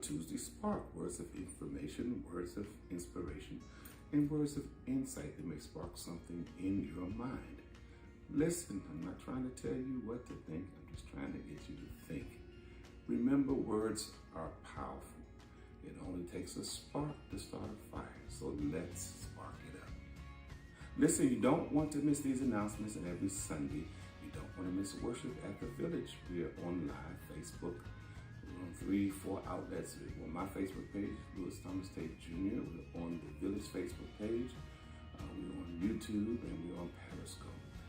Tuesday Spark, words of information, words of inspiration, and words of insight that may spark something in your mind. Listen, I'm not trying to tell you what to think, I'm just trying to get you to think. Remember, words are powerful. It only takes a spark to start a fire, so let's spark it up. Listen, you don't want to miss these announcements, and every Sunday, you don't want to miss worship at the Village. We are on live Facebook. We're on 3-4 outlets. We're on my Facebook page, Louis Thomas Tait Jr. We're on the Village Facebook page. We're on YouTube, and we're on Periscope.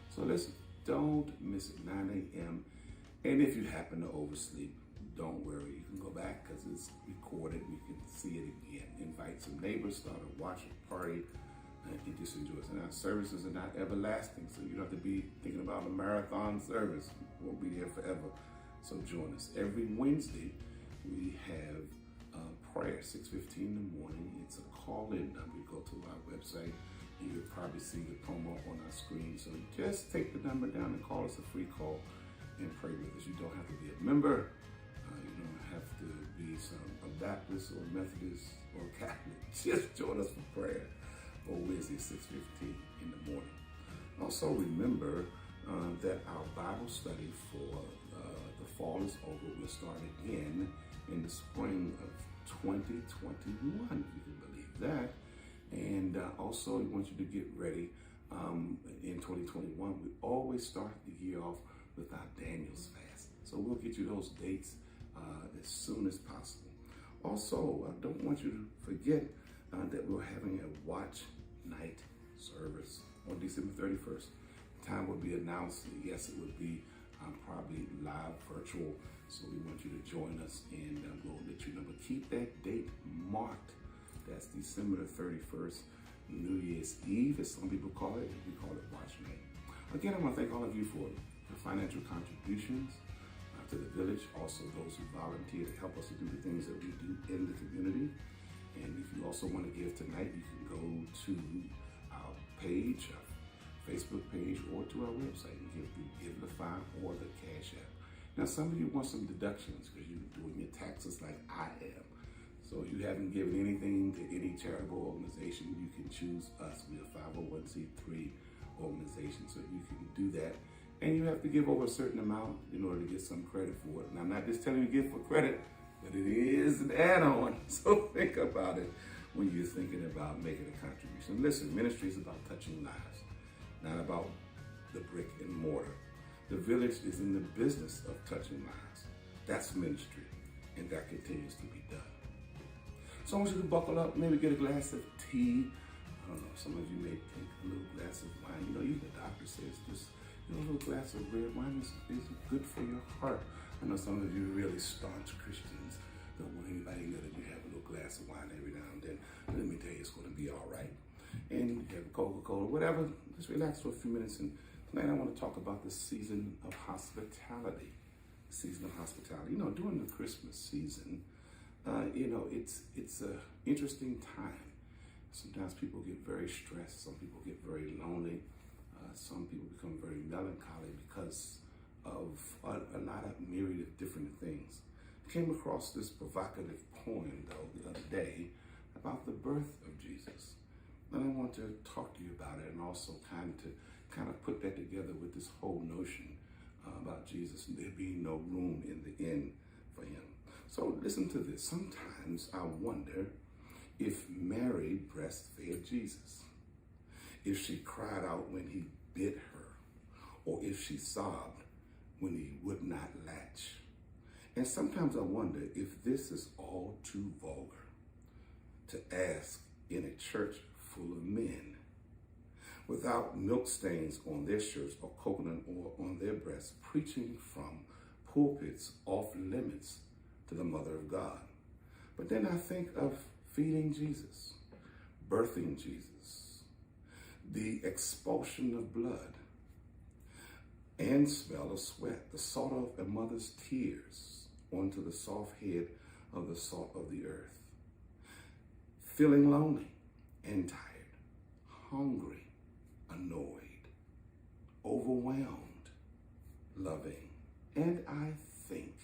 So listen, don't miss it, 9 a.m. And if you happen to oversleep, don't worry. You can go back because it's recorded. You can see it again. Invite some neighbors, start a watch party, and just enjoy it. And our services are not everlasting, so you don't have to be thinking about a marathon service. We'll be here forever. So join us. Every Wednesday, we have prayer, 6:15 in the morning. It's a call-in number. You go to our website, and you'll probably see the promo on our screen. So just take the number down and call us a free call and pray with us. You don't have to be a member. You don't have to be a Baptist or Methodist or Catholic. Just join us for prayer on Wednesday, 6:15 in the morning. Also remember that our Bible study for the fall is over. We'll start again in the spring of 2021, if you can believe that. And also, we want you to get ready in 2021. We always start the year off with our Daniel's fast. So we'll get you those dates as soon as possible. Also, I don't want you to forget that we're having a watch night service on December 31st. The time will be announced. Yes, it would be probably live virtual. So we want you to join us, and we'll let you know. But keep that date marked. That's December the 31st, New Year's Eve, as some people call it. We call it Watch Night. Again, I want to thank all of you for your financial contributions to the Village. Also, those who volunteer to help us to do the things that we do in the community. And if you also want to give tonight, you can go to our page, our Facebook page, or to our website and give through Givelify or the Cash App. Now, some of you want some deductions because you're doing your taxes like I am. So if you haven't given anything to any charitable organization, you can choose us. We're a 501c3 organization, so you can do that. And you have to give over a certain amount in order to get some credit for it. And I'm not just telling you to give for credit, but it is an add-on. So think about it when you're thinking about making a contribution. Listen, ministry is about touching lives, not about the brick and mortar. The Village is in the business of touching lives. That's ministry, and that continues to be done. So I want you to buckle up, maybe get a glass of tea. I don't know, some of you may take a little glass of wine. You know, even the doctor says just a little glass of red wine is good for your heart. I know some of you really staunch Christians don't want anybody to know that you have a little glass of wine every now and then. Let me tell you, it's going to be all right. And you have Coca-Cola, whatever. Just relax for a few minutes. And tonight I want to talk about the season of hospitality. The season of hospitality. You know, during the Christmas season, it's an interesting time. Sometimes people get very stressed. Some people get very lonely. Some people become very melancholy because of a lot of myriad of different things. I came across this provocative poem, though, the other day about the birth of Jesus. And I want to talk to you about it, and also kind of put that together with this whole notion about Jesus and there being no room in the inn for him. So listen to this. Sometimes I wonder if Mary breastfed Jesus, if she cried out when he bit her, or if she sobbed when he would not latch. And sometimes I wonder if this is all too vulgar to ask in a church full of men, without milk stains on their shirts or coconut oil on their breasts, preaching from pulpits off limits to the Mother of God. But then I think of feeding Jesus, birthing Jesus, the expulsion of blood and smell of sweat, the salt of a mother's tears onto the soft head of the salt of the earth, feeling lonely and tired, hungry, annoyed, overwhelmed, loving. And I think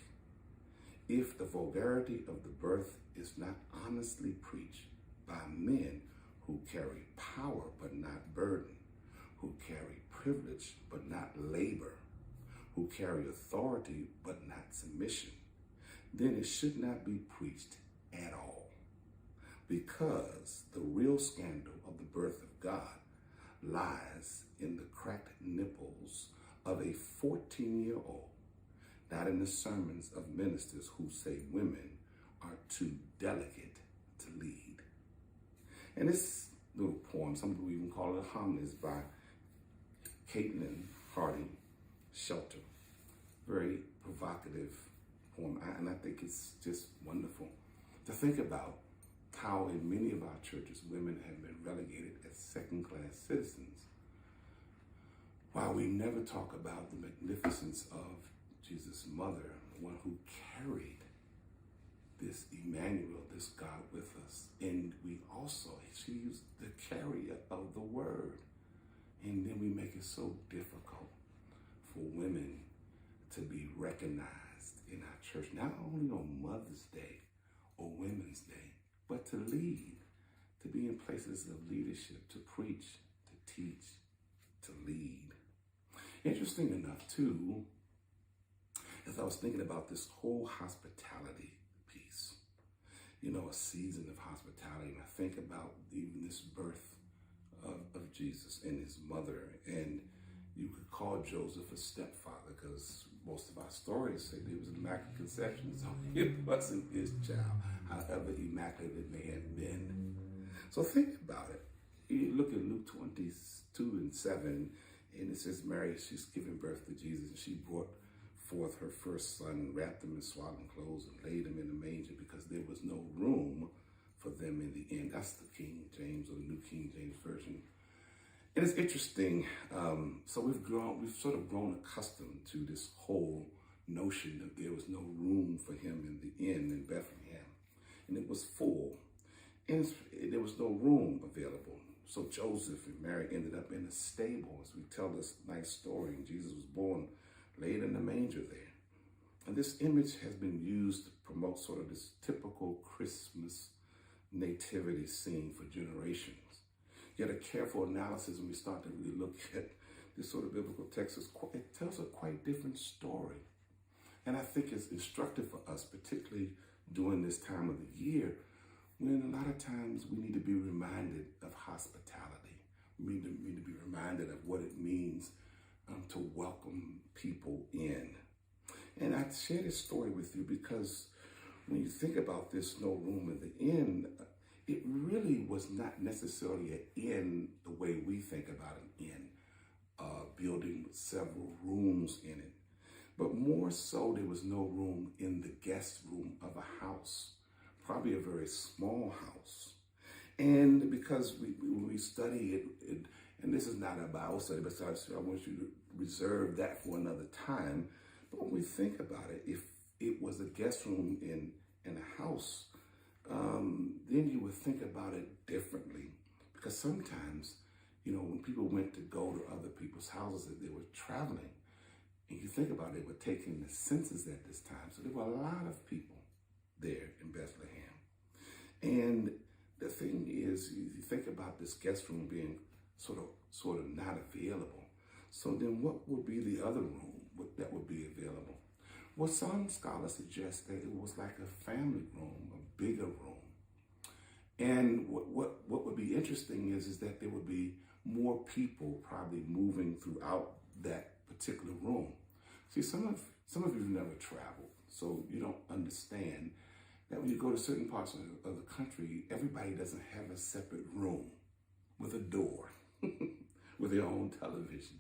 if the vulgarity of the birth is not honestly preached by men who carry power but not burden, who carry privilege but not labor, who carry authority but not submission, then it should not be preached at all. Because the real scandal of the birth of God lies in the cracked nipples of a 14-year-old, not in the sermons of ministers who say women are too delicate to lead. And this little poem, some people even call it a homily, is by Caitlin Harding Shelter. Very provocative poem, and I think it's just wonderful to think about how in many of our churches, women have been relegated as second-class citizens, while we never talk about the magnificence of Jesus' mother, the one who carried this Emmanuel, this God with us. And we also, she's the carrier of the word. And then we make it so difficult for women to be recognized in our church, not only on Mother's Day or Women's Day, but to lead, to be in places of leadership, to preach, to teach, to lead. Interesting enough, too, as I was thinking about this whole hospitality piece, you know, a season of hospitality, and I think about even this birth of Jesus and his mother, and you could call Joseph a stepfather because most of our stories say that it was an immaculate conception, so it wasn't his child, however immaculate it may have been. So think about it. You look at Luke 22:7, and it says Mary, she's giving birth to Jesus, and she brought forth her first son, wrapped him in swaddling clothes, and laid him in a manger because there was no room for them in the inn. That's the King James or the New King James Version. And it's interesting. So we've sort of grown accustomed to this whole notion that there was no room for him in the inn in Bethlehem, and it was full, and there was no room available. So Joseph and Mary ended up in a stable, as we tell this nice story. And Jesus was born, laid in the manger there. And this image has been used to promote sort of this typical Christmas nativity scene for generations. Yet a careful analysis, when we start to really look at this sort of biblical text, it tells a quite different story. And I think it's instructive for us, particularly during this time of the year, when a lot of times we need to be reminded of hospitality. We need to be reminded of what it means to welcome people in. And I share this story with you because when you think about this no room in the inn, it really was not necessarily an inn the way we think about an inn, building with several rooms in it. But more so, there was no room in the guest room of a house, probably a very small house. And because when we study it, and this is not a Bible study, but I want you to reserve that for another time. But when we think about it, if it was a guest room in a house, then you would think about it differently. Because sometimes, you know, when people went to go to other people's houses, that they were traveling, and you think about it, they were taking the census at this time. So there were a lot of people there in Bethlehem. And the thing is, you think about this guest room being sort of not available. So then what would be the other room that would be available? Well, some scholars suggest that it was like a family room, a bigger room. And what would be interesting is that there would be more people probably moving throughout that particular room. See, some of you have never traveled, so you don't understand that when you go to certain parts of the country, everybody doesn't have a separate room with a door, with their own television,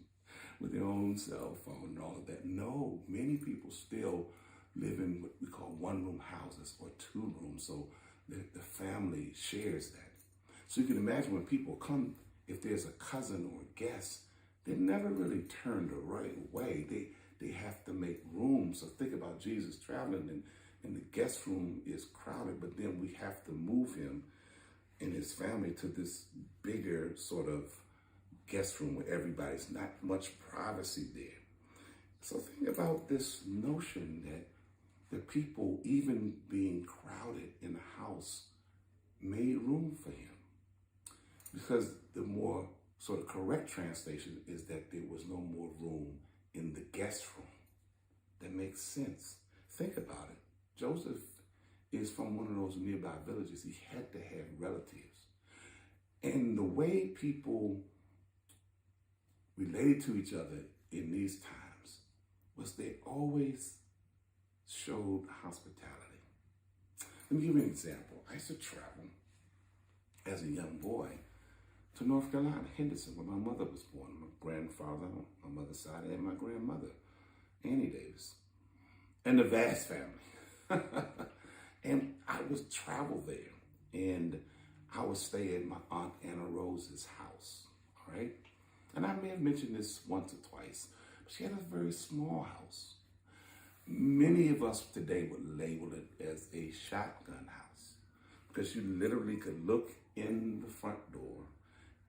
with their own cell phone and all of that. No, many people still live in what we call one-room houses or two rooms, so the family shares that. So you can imagine when people come, if there's a cousin or a guest, they're never really turned away. They have to make room. So think about Jesus traveling and the guest room is crowded, but then we have to move him and his family to this bigger sort of guest room where everybody's not much privacy there. So think about this notion that The people, even being crowded in the house, made room for him. Because the more sort of correct translation is that there was no more room in the guest room. That makes sense. Think about it. Joseph is from one of those nearby villages. He had to have relatives. And the way people related to each other in these times was they always showed hospitality. Let me give you an example. I used to travel as a young boy to North Carolina, Henderson, where my mother was born. My grandfather on my mother's side and my grandmother, Annie Davis, and the Vast family. And I would travel there, and I would stay at my Aunt Anna Rose's house, all right? And I may have mentioned this once or twice, but she had a very small house. Many of us today would label it as a shotgun house because you literally could look in the front door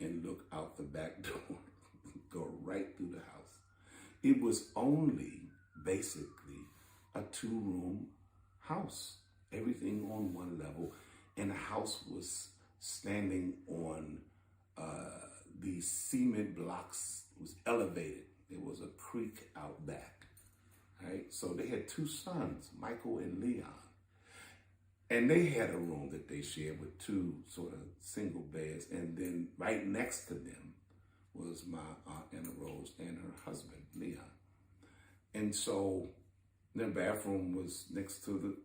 and look out the back door, go right through the house. It was only basically a 2-room house, everything on one level, and the house was standing on these cement blocks. It was elevated. There was a creek out back, right? So they had 2 sons, Michael and Leon. And they had a room that they shared with 2 sort of single beds. And then right next to them was my Aunt Anna Rose and her husband, Leon. And so their bathroom was next to the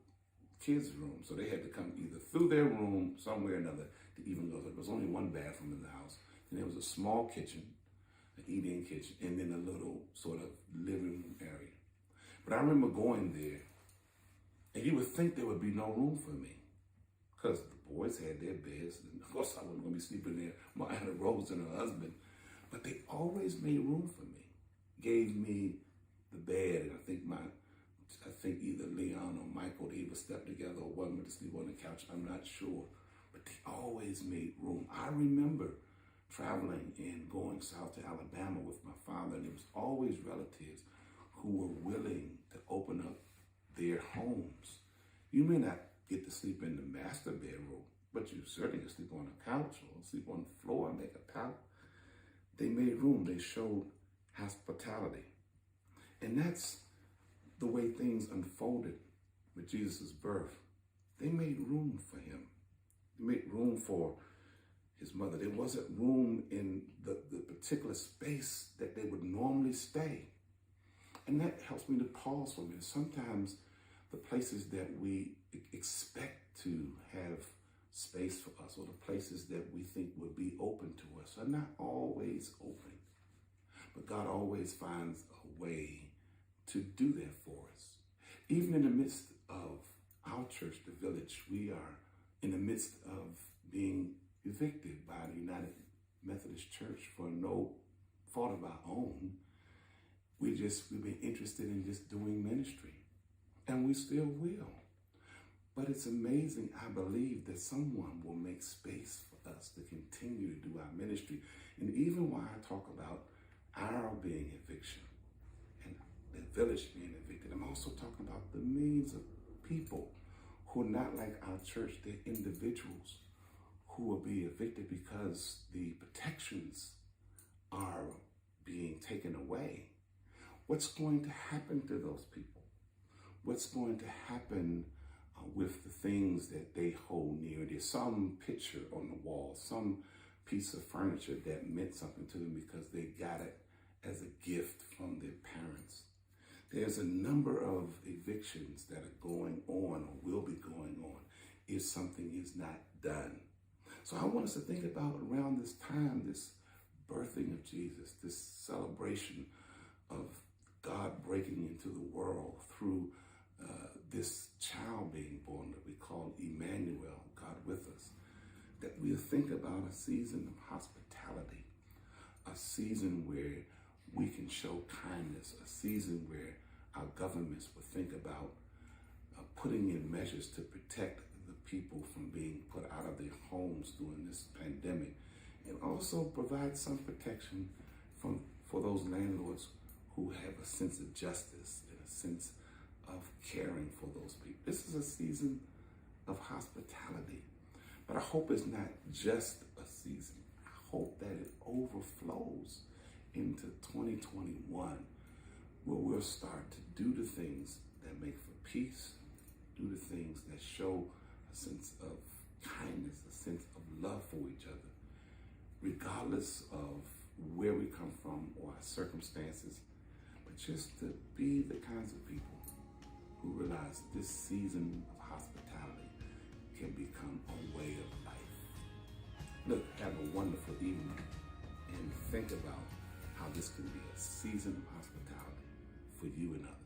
kids' room. So they had to come either through their room, somewhere or another, to even go. There was only 1 bathroom in the house. And there was a small kitchen, an eat-in kitchen, and then a little sort of living room area. But I remember going there, and you would think there would be no room for me because the boys had their beds. And of course, I wasn't going to be sleeping there. My Aunt Rose and her husband. But they always made room for me, gave me the bed. And I think either Leon or Michael, they either slept together or one went to sleep on the couch. I'm not sure. But they always made room. I remember traveling and going south to Alabama with my father, and there was always relatives who were willing to open up their homes. You may not get to sleep in the master bedroom, but you certainly can sleep on a couch or sleep on the floor and make a pallet. They made room. They showed hospitality. And that's the way things unfolded with Jesus' birth. They made room for him. They made room for his mother. There wasn't room in the particular space that they would normally stay. And that helps me to pause for a minute. Sometimes the places that we expect to have space for us, or the places that we think would be open to us, are not always open. But God always finds a way to do that for us. Even in the midst of our church, the village, we are in the midst of being evicted by the United Methodist Church for no fault of our own. We've been interested in just doing ministry, and we still will. But it's amazing, I believe, that someone will make space for us to continue to do our ministry. And even while I talk about our being eviction and the village being evicted, I'm also talking about the millions of people who are not like our church. They're individuals who will be evicted because the protections are being taken away. What's going to happen to those people? What's going to happen with the things that they hold near? There's some picture on the wall, some piece of furniture that meant something to them because they got it as a gift from their parents. There's a number of evictions that are going on or will be going on if something is not done. So I want us to think about around this time, this birthing of Jesus, this celebration of God breaking into the world through this child being born that we call Emmanuel, God with us, that we'll think about a season of hospitality, a season where we can show kindness, a season where our governments will think about putting in measures to protect the people from being put out of their homes during this pandemic, and also provide some protection for those landlords who have a sense of justice and a sense of caring for those people. This is a season of hospitality. But I hope it's not just a season. I hope that it overflows into 2021, where we'll start to do the things that make for peace, do the things that show a sense of kindness, a sense of love for each other, regardless of where we come from or our circumstances, but just to be the kinds of people who realize this season of hospitality can become a way of life. Look, have a wonderful evening and think about how this can be a season of hospitality for you and others.